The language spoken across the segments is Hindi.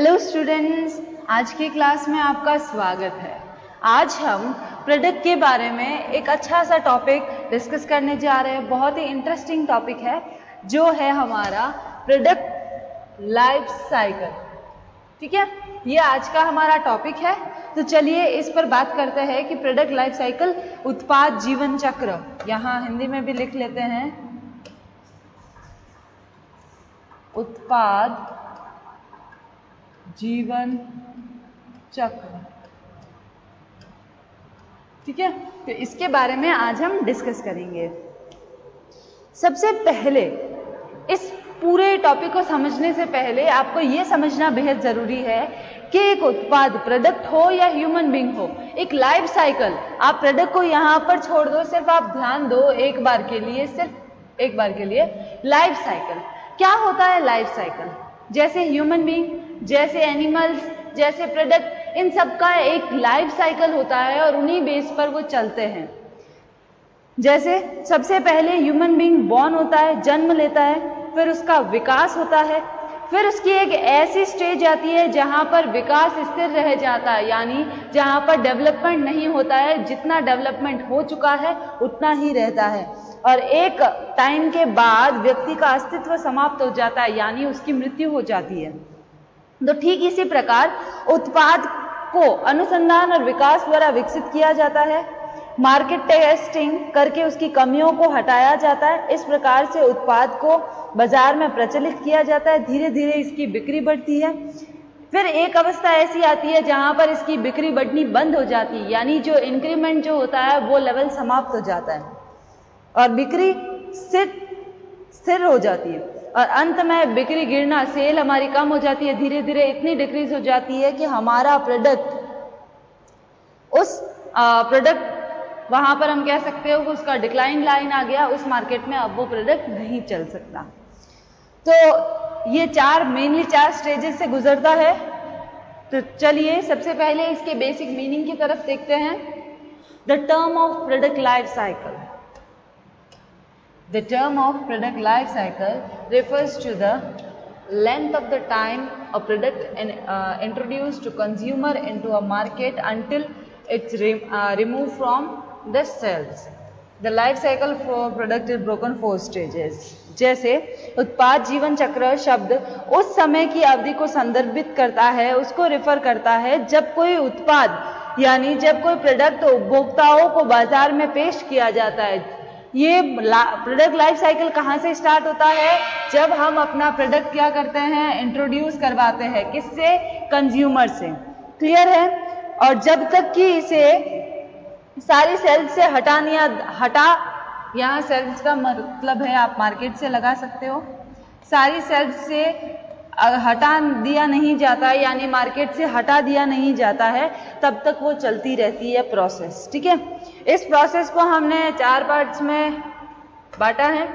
हेलो स्टूडेंट्स, आज की क्लास में आपका स्वागत है। आज हम प्रोडक्ट के बारे में एक अच्छा सा टॉपिक डिस्कस करने जा रहे हैं। बहुत ही इंटरेस्टिंग टॉपिक है जो है हमारा प्रोडक्ट लाइफ साइकिल। ठीक है, ये आज का हमारा टॉपिक है। तो चलिए इस पर बात करते हैं कि प्रोडक्ट लाइफ साइकिल उत्पाद जीवन चक्र, यहाँ हिंदी में भी लिख लेते हैं उत्पाद जीवन चक्र। ठीक है, तो इसके बारे में आज हम डिस्कस करेंगे। सबसे पहले इस पूरे टॉपिक को समझने से पहले आपको ये समझना बेहद जरूरी है कि एक उत्पाद प्रोडक्ट हो या ह्यूमन बीइंग हो, एक लाइफ साइकिल, आप प्रोडक्ट को यहाँ पर छोड़ दो, सिर्फ आप ध्यान दो एक बार के लिए, सिर्फ एक बार के लिए। लाइफ साइकिल क्या होता है? लाइफ साइकिल जैसे ह्यूमन बीइंग, जैसे एनिमल्स, जैसे प्रोडक्ट, इन सब का एक लाइफ साइकिल होता है और उन्हीं बेस पर वो चलते हैं। जैसे सबसे पहले ह्यूमन बीइंग बॉर्न होता है, जन्म लेता है, फिर उसका विकास होता है, फिर उसकी एक ऐसी स्टेज आती है जहां पर विकास स्थिर रह जाता है, यानी जहां पर डेवलपमेंट नहीं होता है, जितना डेवलपमेंट हो चुका है उतना ही रहता है, और एक टाइम के बाद व्यक्ति का अस्तित्व समाप्त हो जाता है, यानी उसकी मृत्यु हो जाती है। तो ठीक इसी प्रकार उत्पाद को अनुसंधान और विकास द्वारा विकसित किया जाता है, मार्केट टेस्टिंग करके उसकी कमियों को हटाया जाता है। इस प्रकार से उत्पाद को बाजार में प्रचलित किया जाता है, धीरे धीरे इसकी बिक्री बढ़ती है। फिर एक अवस्था ऐसी आती है जहां पर इसकी बिक्री बढ़नी बंद हो जाती है, यानी जो इंक्रीमेंट जो होता है वो लेवल समाप्त हो जाता है और बिक्री स्थिर हो जाती है, और अंत में बिक्री गिरना, सेल हमारी कम हो जाती है, धीरे धीरे इतनी डिक्रीज हो जाती है कि हमारा प्रोडक्ट, उस प्रोडक्ट वहां पर हम कह सकते हो कि उसका डिक्लाइन लाइन आ गया, उस मार्केट में अब वो प्रोडक्ट नहीं चल सकता। तो ये मेनली चार स्टेजेस से गुजरता है। तो चलिए सबसे पहले इसके बेसिक मीनिंग की तरफ देखते हैं। The term of product life cycle. The term of product life cycle refers to the length of the time a product introduced to consumer into a market until it's removed from the shelves. The life cycle for product is broken 4 stages. जैसे उत्पाद जीवन चक्र शब्द उस समय की अवधि को संदर्भित करता है, उसको रिफर करता है जब कोई उत्पाद यानी जब कोई प्रोडक्ट उपभोक्ताओं को बाजार में पेश किया जाता है। ये प्रोडक्ट लाइफ साइकिल कहाँ से स्टार्ट होता है? जब हम अपना प्रोडक्ट क्या करते हैं, इंट्रोड्यूस करवाते हैं, किससे? कंज्यूमर से। क्लियर है? और जब तक कि इसे सारी सेल्स से यहाँ सेल्स का मतलब है, आप मार्केट से लगा सकते हो, सारी सेल्स से हटा दिया नहीं जाता, यानी मार्केट से हटा दिया नहीं जाता है, तब तक वो चलती रहती है प्रोसेस। ठीक है, इस प्रोसेस को हमने 4 पार्ट्स में बांटा है।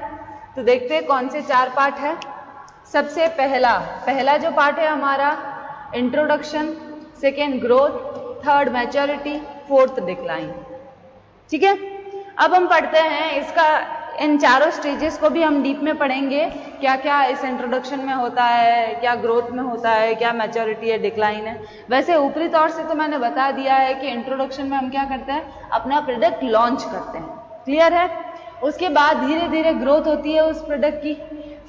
तो देखते हैं कौन से 4 पार्ट है। सबसे पहला जो पार्ट है हमारा introduction, second growth, third maturity, fourth decline. ठीक है, अब हम पढ़ते हैं इसका, इन चारों स्टेजेस को भी हम डीप में पढ़ेंगे, क्या क्या इस इंट्रोडक्शन में होता है, क्या ग्रोथ में होता है, क्या मैच्योरिटी है, डिक्लाइन है। वैसे ऊपरी तौर से तो मैंने बता दिया है कि इंट्रोडक्शन में हम क्या करते हैं, अपना प्रोडक्ट लॉन्च करते हैं। क्लियर है? उसके बाद धीरे धीरे ग्रोथ होती है उस प्रोडक्ट की।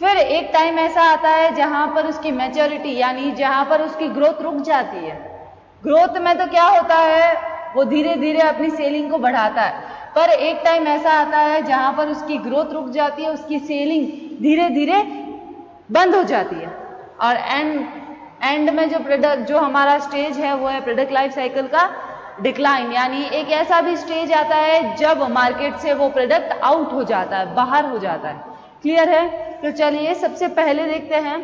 फिर एक टाइम ऐसा आता है जहां पर उसकी मैच्योरिटी, यानी जहां पर उसकी ग्रोथ रुक जाती है। ग्रोथ में तो क्या होता है, वो धीरे धीरे अपनी सेलिंग को बढ़ाता है, पर एक टाइम ऐसा आता है जहां पर उसकी ग्रोथ रुक जाती है, उसकी सेलिंग धीरे धीरे बंद हो जाती है, और एंड में जो हमारा स्टेज है वो है प्रोडक्ट लाइफ साइकिल का डिक्लाइन, यानी एक ऐसा भी स्टेज आता है जब मार्केट से वो प्रोडक्ट आउट हो जाता है, बाहर हो जाता है। क्लियर है? तो चलिए सबसे पहले देखते हैं।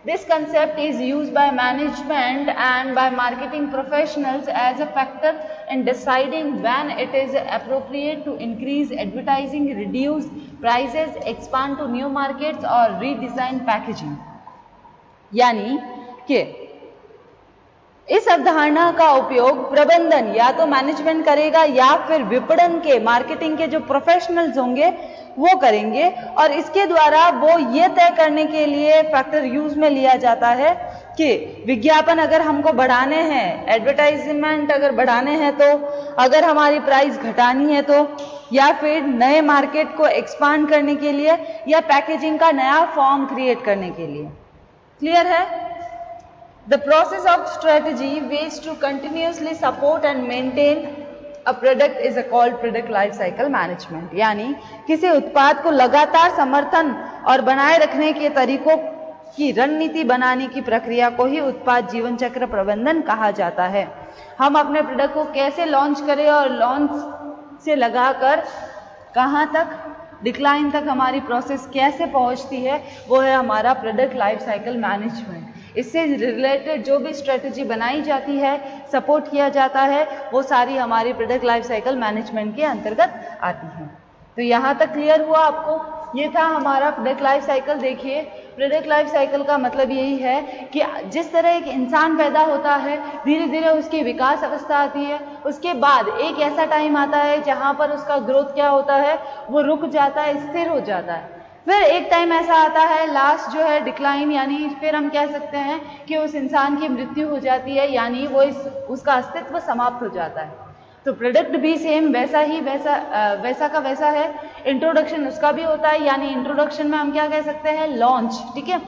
This concept is used by management and by marketing professionals as a factor in deciding when it is appropriate to increase advertising, reduce prices, expand to new markets or redesign packaging. यानी कि इस अवधारणा का उपयोग प्रबंधन या तो मैनेजमेंट करेगा या फिर विपणन के, मार्केटिंग के जो प्रोफेशनल्स होंगे वो करेंगे, और इसके द्वारा वो ये तय करने के लिए फैक्टर यूज में लिया जाता है कि विज्ञापन अगर हमको बढ़ाने हैं, एडवर्टाइजमेंट अगर बढ़ाने हैं तो, अगर हमारी प्राइस घटानी है तो, या फिर नए मार्केट को एक्सपांड करने के लिए, या पैकेजिंग का नया फॉर्म क्रिएट करने के लिए। क्लियर है? The process of strategy ways to continuously support and maintain a product is called product life cycle management. यानी किसी उत्पाद को लगातार समर्थन और बनाए रखने के तरीकों की रणनीति बनाने की प्रक्रिया को ही उत्पाद जीवन चक्र प्रबंधन कहा जाता है। हम अपने प्रोडक्ट को कैसे लॉन्च करें और लॉन्च से लगाकर कहाँ तक, डिक्लाइन तक हमारी प्रोसेस कैसे पहुँचती है, वो है हमारा प्रोडक्ट लाइफ साइकिल मैनेजमेंट। इससे रिलेटेड जो भी स्ट्रेटजी बनाई जाती है, सपोर्ट किया जाता है, वो सारी हमारी प्रोडक्ट लाइफ साइकिल मैनेजमेंट के अंतर्गत आती हैं। तो यहाँ तक क्लियर हुआ आपको? ये था हमारा प्रोडक्ट लाइफ साइकिल। देखिए, प्रोडक्ट लाइफ साइकिल का मतलब यही है कि जिस तरह एक इंसान पैदा होता है, धीरे धीरे उसकी विकास अवस्था आती है, उसके बाद एक ऐसा टाइम आता है जहाँ पर उसका ग्रोथ क्या होता है, वो रुक जाता है, स्थिर हो जाता है। फिर एक टाइम ऐसा आता है लास्ट जो है डिक्लाइन, यानी फिर हम कह सकते हैं कि उस इंसान की मृत्यु हो जाती है, यानी वो उसका अस्तित्व समाप्त हो जाता है। तो प्रोडक्ट भी सेम वैसा का वैसा है। इंट्रोडक्शन उसका भी होता है, यानी इंट्रोडक्शन में हम क्या कह सकते हैं, लॉन्च, ठीक है।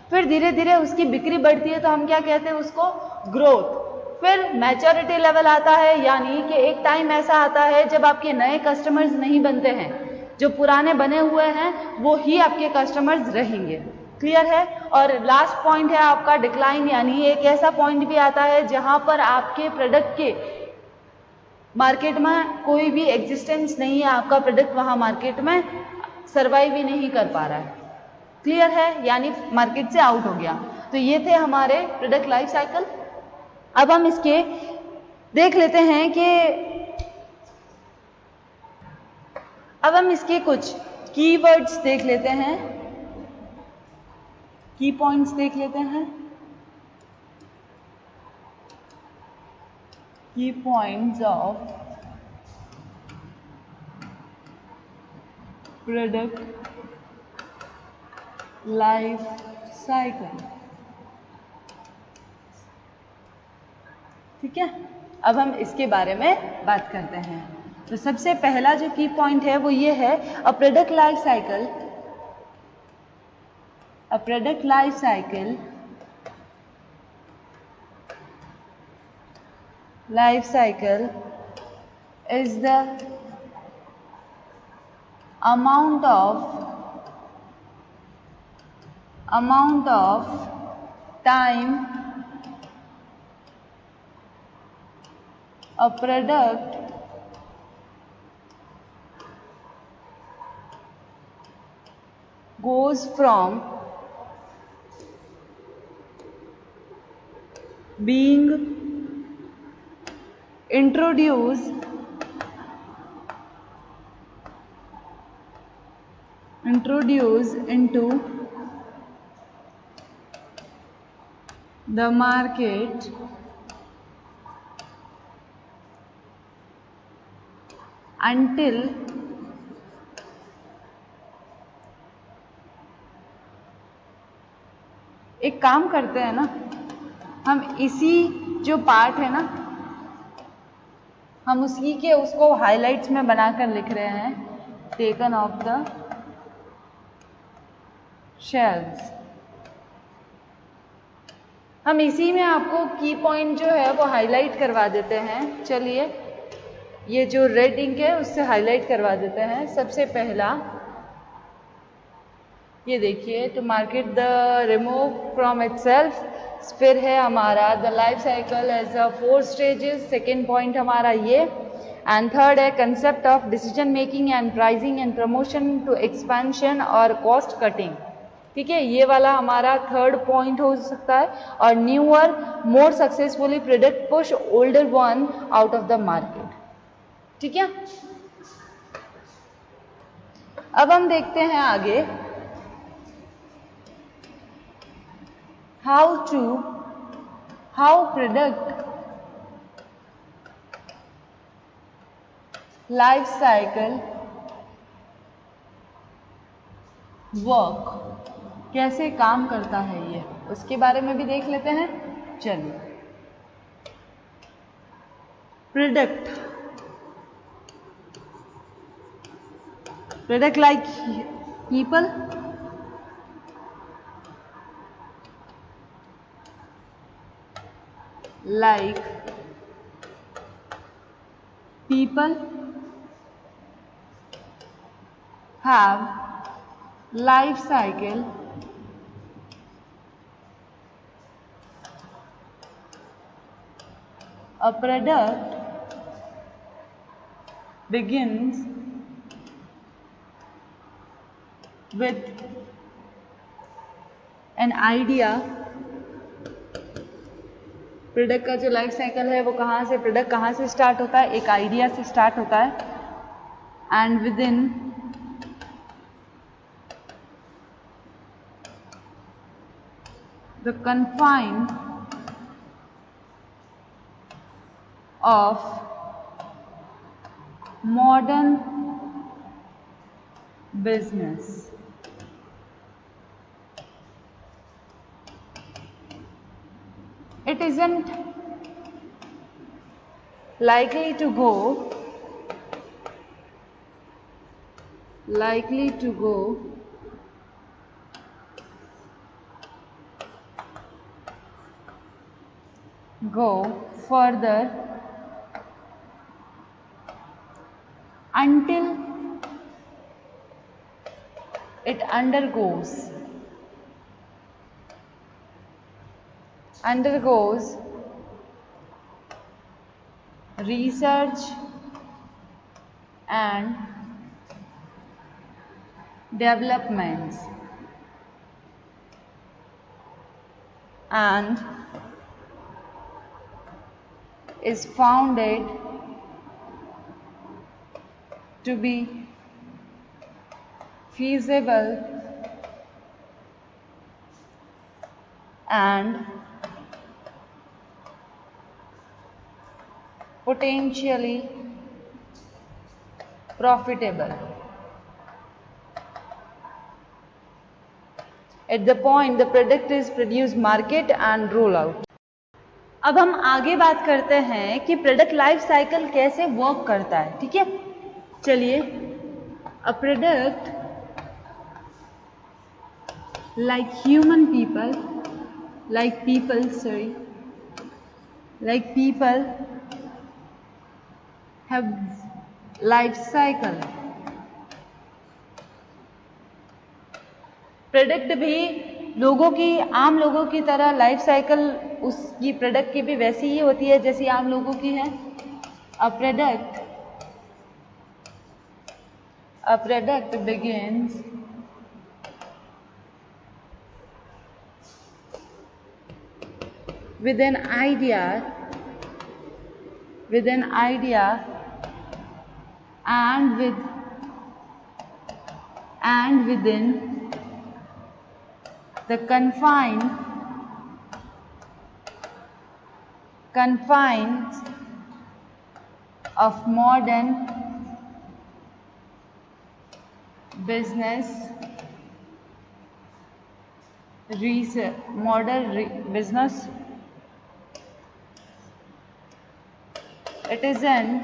फिर धीरे धीरे उसकी बिक्री बढ़ती है तो हम क्या कहते हैं उसको, ग्रोथ। फिर मैच्योरिटी लेवल आता है, यानी कि एक टाइम ऐसा आता है जब आपके नए कस्टमर्स नहीं बनते हैं, जो पुराने बने हुए हैं वो ही आपके कस्टमर्स रहेंगे। क्लियर है? और लास्ट पॉइंट है आपका डिक्लाइन, यानी एक ऐसा पॉइंट भी आता है जहां पर आपके प्रोडक्ट के मार्केट में कोई भी एग्जिस्टेंस नहीं है, आपका प्रोडक्ट वहां मार्केट में सर्वाइव ही नहीं कर पा रहा है। क्लियर है? यानी मार्केट से आउट हो गया। तो ये थे हमारे प्रोडक्ट लाइफ साइकिल। अब हम इसके देख लेते हैं कि अब हम इसके कुछ कीवर्ड्स देख लेते हैं, की पॉइंट्स देख लेते हैं। की points of product life cycle. ठीक है, अब हम इसके बारे में बात करते हैं। तो सबसे पहला जो की पॉइंट है वो ये है, a product life cycle, a product life cycle is the amount of time a product goes from being introduced into the market until एक काम करते हैं ना, हम इसी जो पार्ट है ना, हम उसको हाइलाइट्स में बनाकर लिख रहे हैं, टेकन ऑफ द शेल्स। हम इसी में आपको की पॉइंट जो है वो हाईलाइट करवा देते हैं। चलिए, ये जो रेड इंक है उससे हाईलाइट करवा देते हैं। सबसे पहला ये देखिए, to market the remove from itself. फिर है हमारा the life cycle as a 4 stages, second point हमारा ये। एंड थर्ड है concept of decision making and pricing and promotion to expansion और कॉस्ट कटिंग। ठीक है, ये वाला हमारा थर्ड पॉइंट हो सकता है। और newer more successfully product push older one out of the market. ठीक है, अब हम देखते हैं आगे, how product life cycle work, कैसे काम करता है ये। उसके बारे में भी देख लेते हैं। चलिए, product like people, like people have life cycle a product begins with an idea। Product का जो लाइफ साइकिल है वो प्रोडक्ट कहाँ से स्टार्ट होता है, एक आइडिया से स्टार्ट होता है। And with in the confine of modern business it isn't likely to go further until it undergoes research and developments and is founded to be feasible and potentially profitable at the point the product is produced, market and roll out। अब हम आगे बात करते हैं कि प्रोडक्ट लाइफ साइकिल कैसे वर्क करता है। ठीक है, चलिए, a product like people have life cycle। Product भी आम लोगों की तरह लाइफ साइकिल उसकी प्रोडक्ट की भी वैसी ही होती है जैसी आम लोगों की है। A product begins with an idea and within the confines of modern business it isn't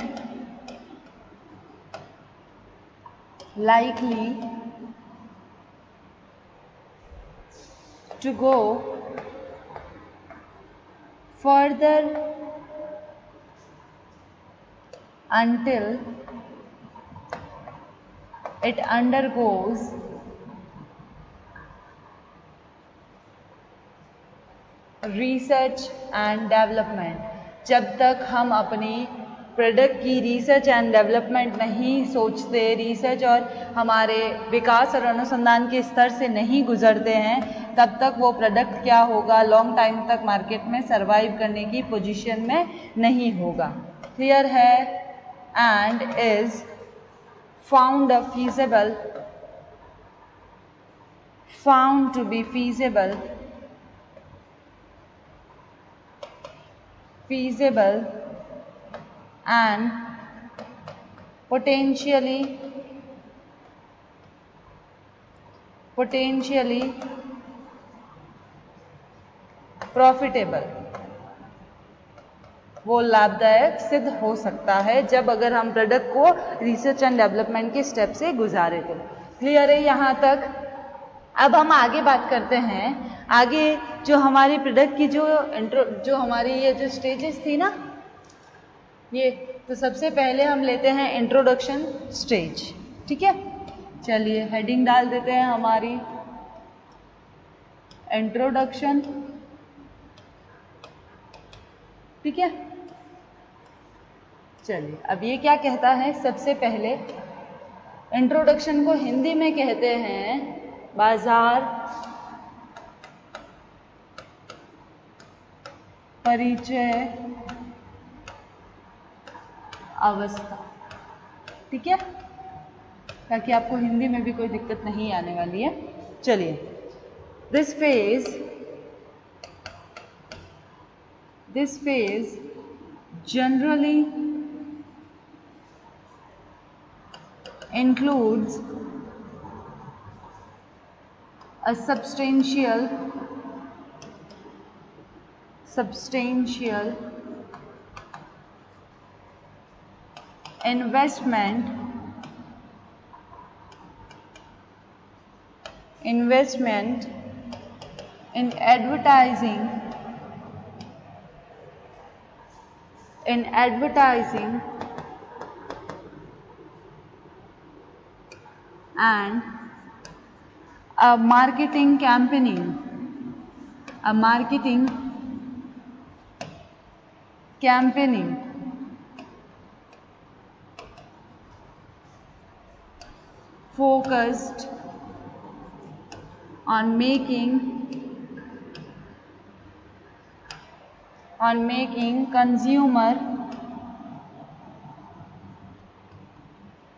likely to go further until it undergoes research and development। जब तक हम अपनी प्रोडक्ट की रिसर्च एंड डेवलपमेंट नहीं सोचते, रिसर्च और हमारे विकास और अनुसंधान के स्तर से नहीं गुजरते हैं, तब तक वो प्रोडक्ट क्या होगा, लॉन्ग टाइम तक मार्केट में सरवाइव करने की पोजीशन में नहीं होगा। क्लियर है? And is found to be feasible and potentially profitable, वो लाभदायक सिद्ध हो सकता है जब अगर हम प्रोडक्ट को रिसर्च एंड डेवलपमेंट के स्टेप से गुजारे तो। क्लियर है यहाँ तक? अब हम आगे बात करते हैं। आगे जो हमारी प्रोडक्ट की जो हमारी ये जो स्टेजेस थी ना, ये तो सबसे पहले हम लेते हैं इंट्रोडक्शन स्टेज। ठीक है, चलिए हेडिंग डाल देते हैं हमारी इंट्रोडक्शन। ठीक है, चलिए अब ये क्या कहता है, सबसे पहले इंट्रोडक्शन को हिंदी में कहते हैं बाजार परिचय अवस्था। ठीक है, ताकि आपको हिंदी में भी कोई दिक्कत नहीं आने वाली है। चलिए, this phase generally includes a substantial investment in advertising and a marketing campaigning focused on making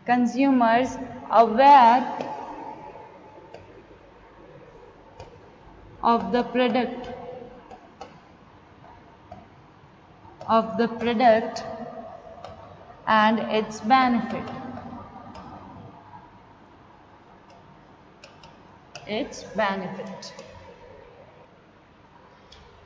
consumers aware of the product and its benefit.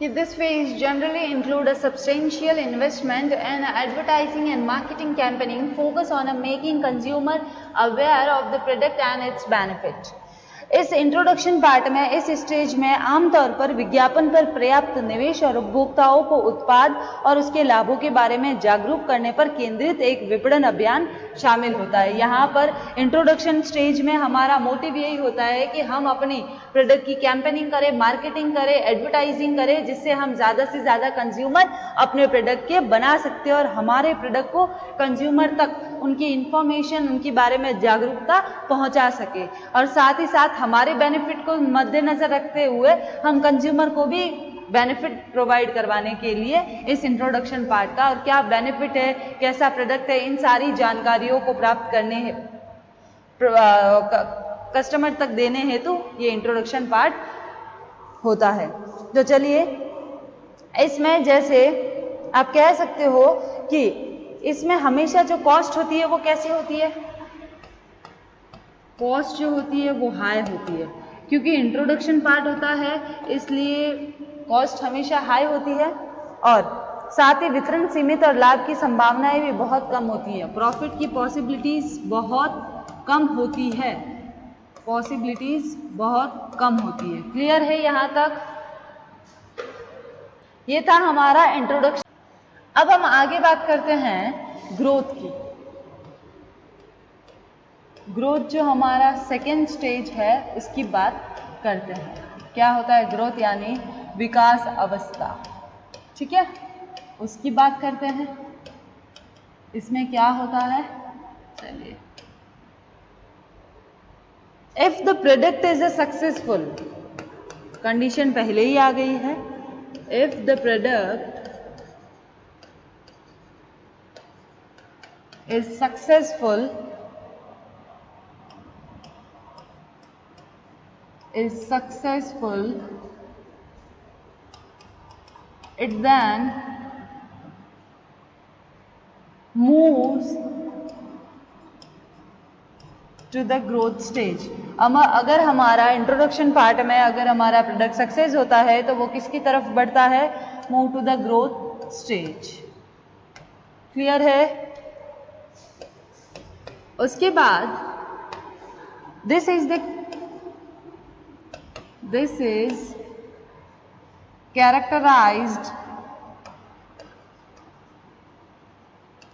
This phase generally include a substantial investment in advertising and marketing campaigning focus on making consumer aware of the product and its benefit. इस इंट्रोडक्शन पार्ट में, इस स्टेज में आमतौर पर विज्ञापन पर पर्याप्त निवेश और उपभोक्ताओं को उत्पाद और उसके लाभों के बारे में जागरूक करने पर केंद्रित एक विपणन अभियान शामिल होता है। यहाँ पर इंट्रोडक्शन स्टेज में हमारा मोटिव यही होता है कि हम अपनी प्रोडक्ट की कैंपेनिंग करें, मार्केटिंग करें, एडवर्टाइजिंग करें, जिससे हम ज़्यादा से ज़्यादा कंज्यूमर अपने प्रोडक्ट के बना सकते हैं और हमारे प्रोडक्ट को कंज्यूमर तक उनकी इंफॉर्मेशन, उनके बारे में जागरूकता पहुंचा सके। और साथ ही साथ हमारे बेनिफिट को मद्देनजर रखते हुए हम कंज्यूमर को भी बेनिफिट प्रोवाइड करवाने के लिए इस इंट्रोडक्शन पार्ट का, और क्या बेनिफिट है, कैसा प्रोडक्ट है, इन सारी जानकारियों को प्राप्त करने कस्टमर तक देने हेतु ये इंट्रोडक्शन पार्ट होता है। तो चलिए, इसमें जैसे आप कह सकते हो कि इसमें हमेशा जो कॉस्ट होती है वो कैसी होती है, कॉस्ट जो होती है वो हाई होती है, क्योंकि इंट्रोडक्शन पार्ट होता है इसलिए कॉस्ट हमेशा हाई होती है। और साथ ही वितरण सीमित और लाभ की संभावनाएं भी बहुत कम होती हैं। प्रॉफिट की पॉसिबिलिटीज बहुत कम होती है, क्लियर है यहाँ तक? ये था हमारा इंट्रोडक्शन। अब हम आगे बात करते हैं ग्रोथ की। ग्रोथ जो हमारा सेकेंड स्टेज है उसकी बात करते हैं। क्या होता है ग्रोथ? यानी विकास अवस्था। ठीक है, उसकी बात करते हैं। इसमें क्या होता है, चलिए, if the product is a successful, condition पहले ही आ गई है, if the product is successful, it then moves to the growth stage. अगर हमारा इंट्रोडक्शन पार्ट में अगर हमारा प्रोडक्ट सक्सेस होता है तो वो किसकी तरफ बढ़ता है? Move to the growth stage. Clear है? उसके बाद this is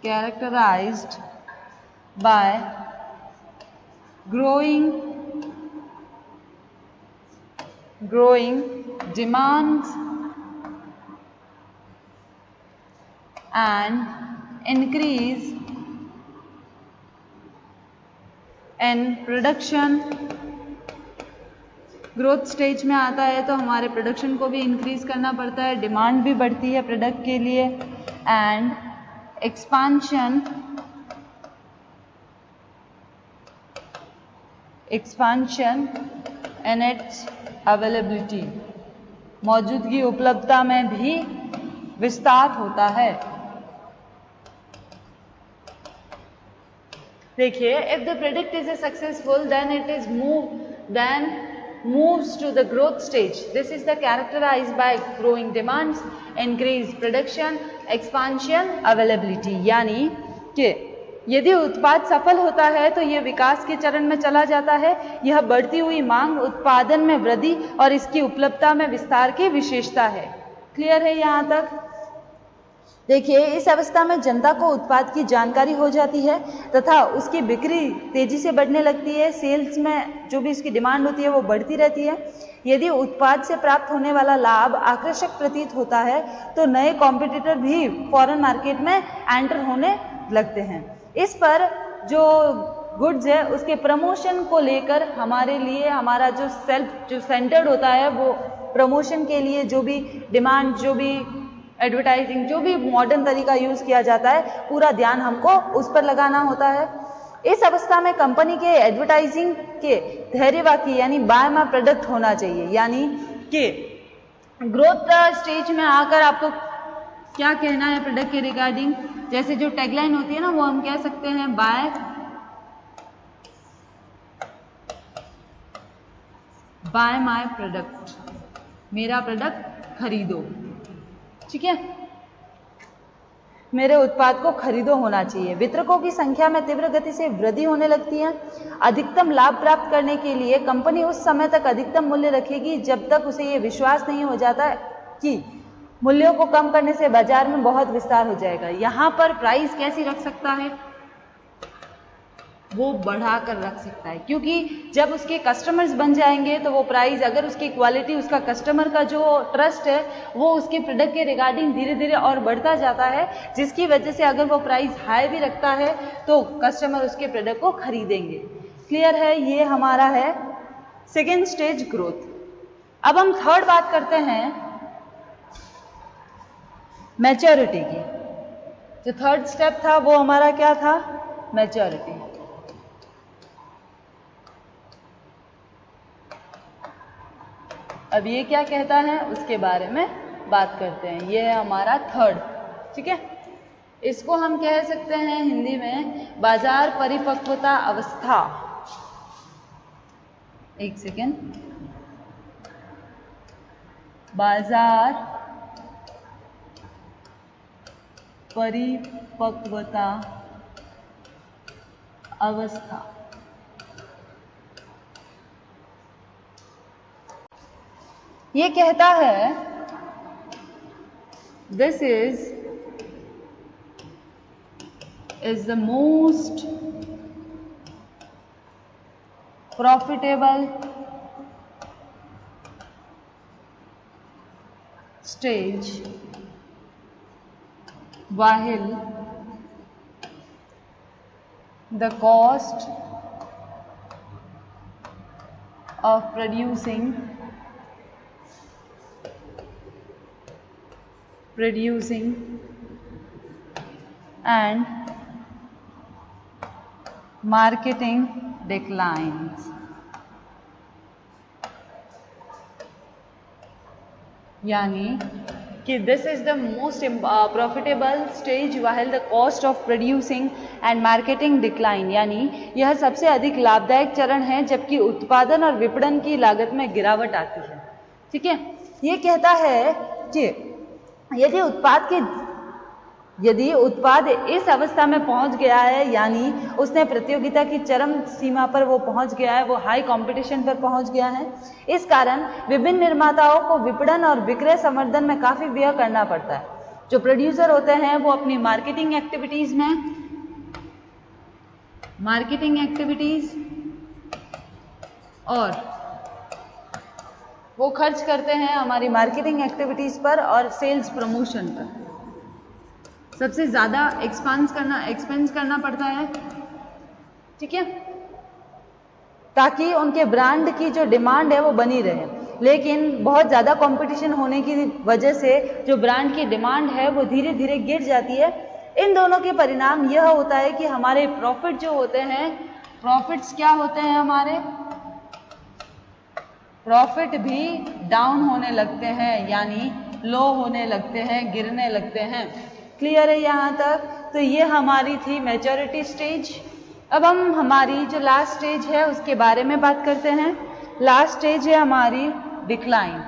characterized by growing demands and increase in production। Growth stage में आता है तो हमारे प्रोडक्शन को भी इंक्रीज करना पड़ता है, डिमांड भी बढ़ती है प्रोडक्ट के लिए, and expansion in its availability, मौजूदगी उपलब्धता में भी विस्तार होता है। देखिए, if the product is successful then it is moves to the growth stage. This is the characterized by growing demands, increased production, expansion, availability। यानी कि यदि उत्पाद सफल होता है तो यह विकास के चरण में चला जाता है। यह बढ़ती हुई मांग, उत्पादन में वृद्धि और इसकी उपलब्धता में विस्तार की विशेषता है। क्लियर है यहाँ तक? देखिए, इस अवस्था में जनता को उत्पाद की जानकारी हो जाती है तथा उसकी बिक्री तेजी से बढ़ने लगती है। सेल्स में जो भी इसकी डिमांड होती है वो बढ़ती रहती है। यदि उत्पाद से प्राप्त होने वाला लाभ आकर्षक प्रतीत होता है तो नए कॉम्पिटिटर भी फॉरेन मार्केट में एंटर होने लगते हैं। इस पर जो गुड्स है उसके प्रमोशन को लेकर हमारे लिए हमारा जो सेंटर्ड होता है वो प्रमोशन के लिए जो भी डिमांड, जो भी एडवर्टाइजिंग, जो भी मॉडर्न तरीका यूज किया जाता है, पूरा ध्यान हमको उस पर लगाना होता है। इस अवस्था में कंपनी के एडवर्टाइजिंग के धैर्यवाकी यानी बाय माय प्रोडक्ट होना चाहिए। यानी कि ग्रोथ स्टेज में आकर आपको क्या कहना है प्रोडक्ट के रिगार्डिंग, जैसे जो टैगलाइन होती है ना वो हम कह सकते हैं बाय माय प्रोडक्ट, मेरा प्रोडक्ट खरीदो। ठीक है, मेरे उत्पाद को खरीदो होना चाहिए। वितरकों की संख्या में तीव्र गति से वृद्धि होने लगती है। अधिकतम लाभ प्राप्त करने के लिए कंपनी उस समय तक अधिकतम मूल्य रखेगी जब तक उसे ये विश्वास नहीं हो जाता कि मूल्यों को कम करने से बाजार में बहुत विस्तार हो जाएगा। यहाँ पर प्राइस कैसी रख सकता है? वो बढ़ाकर रख सकता है, क्योंकि जब उसके कस्टमर्स बन जाएंगे तो वो प्राइस, अगर उसकी क्वालिटी, उसका कस्टमर का जो ट्रस्ट है वो उसके प्रोडक्ट के रिगार्डिंग धीरे धीरे और बढ़ता जाता है, जिसकी वजह से अगर वो प्राइस हाई भी रखता है तो कस्टमर उसके प्रोडक्ट को खरीदेंगे। क्लियर है? ये हमारा है सेकेंड स्टेज ग्रोथ। अब हम थर्ड बात करते हैं मैच्योरिटी की। जो थर्ड स्टेप था वो हमारा क्या था? मैच्योरिटी। अब ये क्या कहता है उसके बारे में बात करते हैं। ये है हमारा थर्ड। ठीक है, इसको हम कह सकते हैं हिंदी में बाजार परिपक्वता अवस्था। एक सेकेंड, बाजार परिपक्वता अवस्था। ये कहता है this is the most profitable stage while the cost of producing and marketing declines। यानी कि this is the most profitable stage while the cost of producing and marketing decline, यानी यह सबसे अधिक लाभदायक चरण है जबकि उत्पादन और विपणन की लागत में गिरावट आती है। ठीक है, ये कहता है कि यदि उत्पाद इस अवस्था में पहुंच गया है, यानी उसने प्रतियोगिता की चरम सीमा पर वो पहुंच गया है, वो हाई कंपटीशन पर पहुंच गया है, इस कारण विभिन्न निर्माताओं को विपणन और विक्रय संवर्धन में काफी व्यय करना पड़ता है। जो प्रोड्यूसर होते हैं वो अपनी मार्केटिंग एक्टिविटीज और वो खर्च करते हैं हमारी मार्केटिंग एक्टिविटीज पर और सेल्स प्रमोशन पर। सबसे ज्यादा एक्सपेंस करना पड़ता है, ठीक है, ताकि उनके ब्रांड की जो डिमांड है वो बनी रहे। लेकिन बहुत ज्यादा कंपटीशन होने की वजह से जो ब्रांड की डिमांड है वो धीरे धीरे गिर जाती है। इन दोनों के परिणाम यह होता है कि हमारे प्रॉफिट जो होते हैं, प्रॉफिट्स क्या होते हैं, हमारे प्रॉफिट भी डाउन होने लगते हैं, यानी लो होने लगते हैं, गिरने लगते हैं। क्लियर है यहाँ तक? तो ये हमारी थी मैच्योरिटी स्टेज। अब हम हमारी जो लास्ट स्टेज है उसके बारे में बात करते हैं। लास्ट स्टेज है हमारी डिक्लाइन।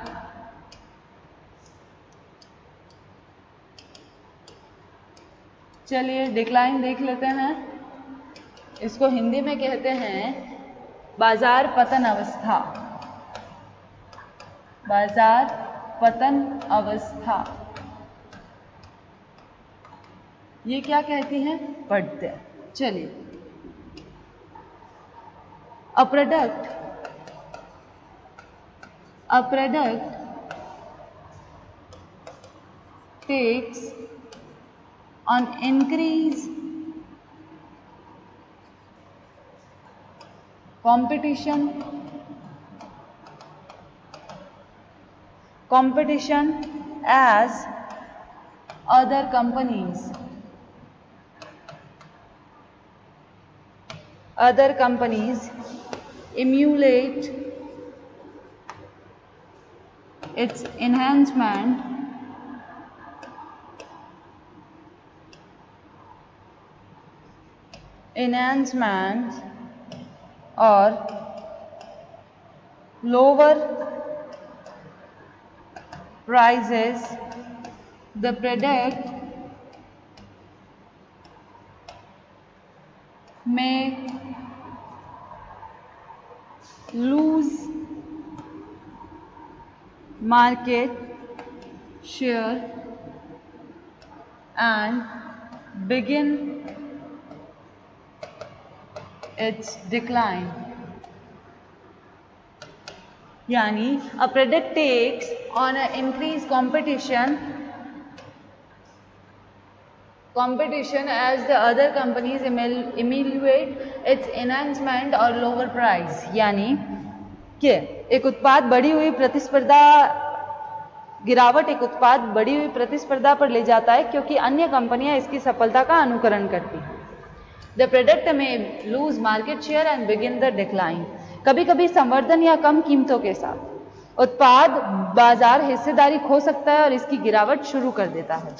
चलिए डिक्लाइन देख लेते हैं। इसको हिंदी में कहते हैं बाजार पतन अवस्था। बाजार पतन अवस्था ये क्या कहती हैं? पढ़ते हैं। चलिए, A product takes an increase competition as other companies emulate its enhancement or lower prices, the product may lose market share and begin its decline. यानी a product takes on an increased competition as the other companies emulate its enhancement or lower price, यानी कि एक उत्पाद बढ़ी हुई प्रतिस्पर्धा पर ले जाता है क्योंकि अन्य कंपनियां इसकी सफलता का अनुकरण करती हैं। The product may lose market share and begin the decline. कभी कभी संवर्धन या कम कीमतों के साथ उत्पाद बाजार हिस्सेदारी खो सकता है और इसकी गिरावट शुरू कर देता है।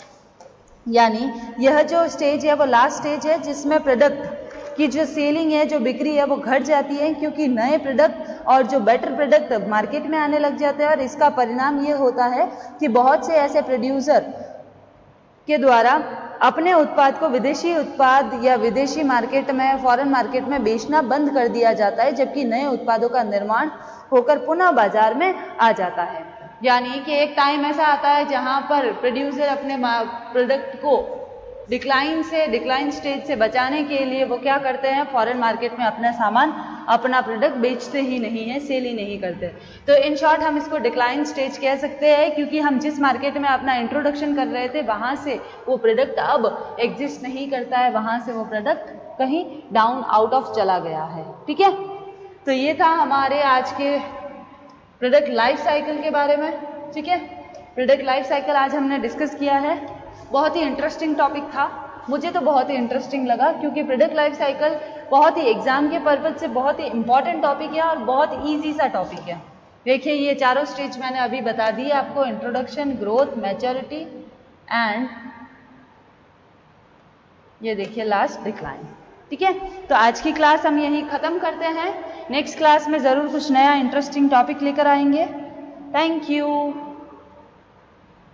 यानी यह जो स्टेज है वो लास्ट स्टेज है जिसमें प्रोडक्ट की जो सेलिंग है, जो बिक्री है वो घट जाती है क्योंकि नए प्रोडक्ट और जो बेटर प्रोडक्ट मार्केट में आने लग जाते हैं। और इसका परिणाम ये होता है कि बहुत से ऐसे प्रोड्यूसर के द्वारा अपने उत्पाद को विदेशी उत्पाद या विदेशी मार्केट में, फॉरेन मार्केट में बेचना बंद कर दिया जाता है, जबकि नए उत्पादों का निर्माण होकर पुनः बाजार में आ जाता है। यानी कि एक टाइम ऐसा आता है जहां पर प्रोड्यूसर अपने प्रोडक्ट को डिक्लाइन स्टेज से बचाने के लिए वो क्या करते हैं, फॉरेन मार्केट में अपना सामान, अपना प्रोडक्ट बेचते ही नहीं है, सेल ही नहीं करते। तो इन शॉर्ट हम इसको डिक्लाइन स्टेज कह सकते हैं क्योंकि हम जिस मार्केट में अपना इंट्रोडक्शन कर रहे थे वहां से वो प्रोडक्ट अब एग्जिस्ट नहीं करता है, वहां से वो प्रोडक्ट कहीं डाउन आउट ऑफ चला गया है। ठीक है, तो ये था हमारे आज के प्रोडक्ट लाइफ साइकिल के बारे में। ठीक है, प्रोडक्ट लाइफ साइकिल आज हमने डिस्कस किया है। बहुत ही इंटरेस्टिंग टॉपिक था, मुझे तो बहुत ही इंटरेस्टिंग लगा क्योंकि प्रोडक्ट लाइफ साइकिल बहुत ही एग्जाम के पर्पज से बहुत ही इंपॉर्टेंट टॉपिक है और बहुत ईजी सा टॉपिक है। देखिए ये चारों स्टेज मैंने अभी बता दी आपको, इंट्रोडक्शन, ग्रोथ, मैच्योरिटी एंड ये देखिए लास्ट डिक्लाइन। ठीक है, तो आज की क्लास हम यहीं ख़त्म करते हैं। नेक्स्ट क्लास में ज़रूर कुछ नया इंटरेस्टिंग टॉपिक लेकर आएंगे। Thank you.